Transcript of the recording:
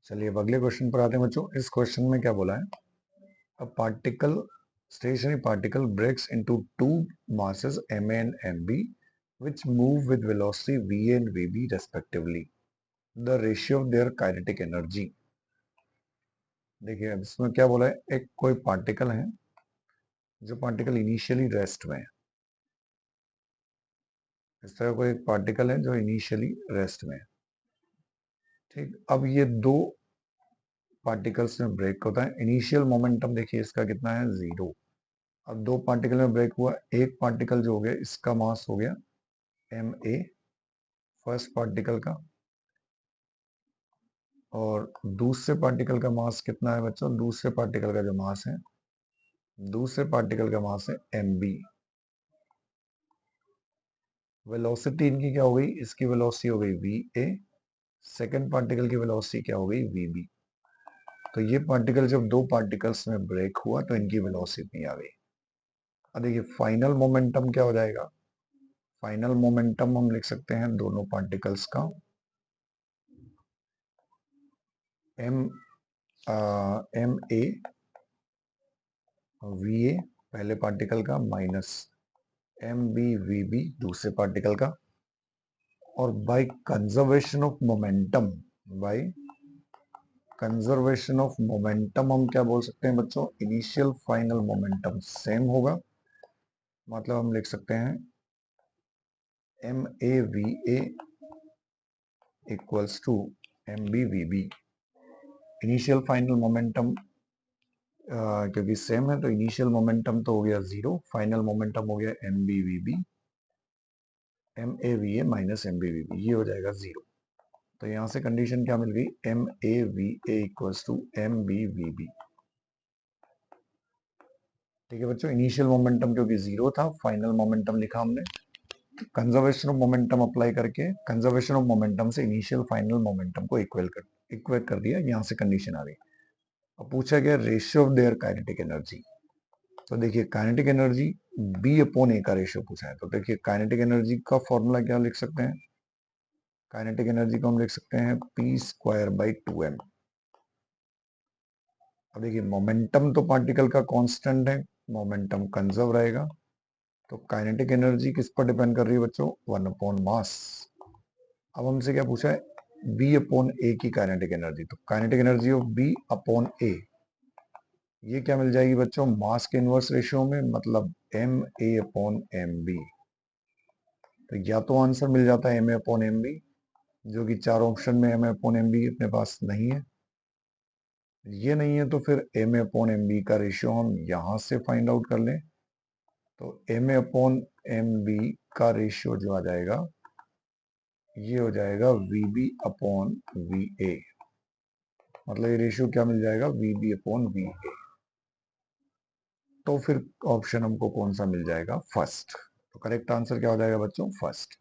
चलिए अब अगले क्वेश्चन पर आते हैं बच्चों। इस क्वेश्चन में क्या बोला है, a particle stationary particle breaks into two masses ma and mb which move with velocity va and vb respectively. The ratio of their kinetic energy. देखिए अब इसमें क्या बोला है, एक कोई पार्टिकल है जो पार्टिकल इनिशियली रेस्ट में है। इस तरह कोई एक पार्टिकल है जो इनिशियली रेस्ट में है। ठीक, अब ये दो पार्टिकल्स में ब्रेक होता है। इनिशियल मोमेंटम देखिए इसका कितना है, 0। अब दो पार्टिकल में ब्रेक हुआ, एक पार्टिकल जो हो गया इसका मास हो गया एम ए फर्स्ट पार्टिकल का, और दूसरे पार्टिकल का मास कितना है बच्चों, दूसरे पार्टिकल का जो मास है, दूसरे पार्टिकल का मास है एम बी। वेलोसिटी इनकी क्या हो गई, इसकी वेलोसिटी हो गई वी ए, सेकेंड पार्टिकल की वेलोसिटी क्या हो गई वी बी। तो ये पार्टिकल जब दो पार्टिकल्स में ब्रेक हुआ तो इनकी वेलोसिटी आ गई। अब देखिए फाइनल मोमेंटम क्या हो जाएगा, फाइनल मोमेंटम हम लिख सकते हैं दोनों पार्टिकल्स का m m a v a पहले पार्टिकल का minus m b v b दूसरे पार्टिकल का, और by conservation of momentum, by conservation of momentum हम क्या बोल सकते हैं बच्चों, इनिशियल फाइनल मोमेंटम सेम होगा। मतलब हम लिख सकते हैं m a v a equals to m b v b. Initial final momentum क्योंकि सेम है तो इनिशियल मोमेंटम तो हो गया 0, फाइनल मोमेंटम हो गया m b v b, m a v a minus m b v b, ये हो जाएगा 0। तो यहां से कंडीशन क्या मिल गई, m a v a equals to m b v b. ठीक है बच्चों, इनिशियल मोमेंटम क्योंकि 0 था, फाइनल मोमेंटम लिखा हमने, कंजर्वेशन ऑफ मोमेंटम अप्लाई करके कंजर्वेशन ऑफ मोमेंटम से इनिशियल फाइनल मोमेंटम को इक्वेट कर दिया, यहां से कंडीशन आ गई। अब पूछा गया ratio of their kinetic energy. तो देखिए काइनेटिक एनर्जी बी अपॉन ए का रेशियो पूछा है, तो देखिए काइनेटिक एनर्जी का फॉर्मूला क्या लिख सकते हैं, काइनेटिक एनर्जी को हम लिख सकते हैं पी स्क्वायर बाई 2m। अब देखिए मोमेंटम तो पार्टिकल का कांस्टेंट है, मोमेंटम कंजर्व रहेगा, तो काइनेटिक एनर्जी किस पर डिपेंड कर रही है बच्चों, 1 अपॉन मास। अब हमसे क्या पूछा है, बी अपॉन ए की काइनेटिक एनर्जी, तो kinetic energy of B upon A ये क्या मिल जाएगी बच्चों, मास के इनवर्स रेशियो में, मतलब m a upon m b. तो या तो आंसर मिल जाता है m a upon m b, जो कि चार ऑप्शन में m a upon m b अपने पास नहीं है, ये नहीं है तो फिर m a upon m b का रेशियो हम यहां से फाइंड आउट कर लें। तो m a upon m b का रेशियो जो आ जाएगा ये हो जाएगा v b upon v a, मतलब ये रेशियो क्या मिल जाएगा, v b upon v a. तो फिर ऑप्शन हमको कौन सा मिल जाएगा, फर्स्ट। तो करेक्ट आंसर क्या हो जाएगा बच्चों, फर्स्ट।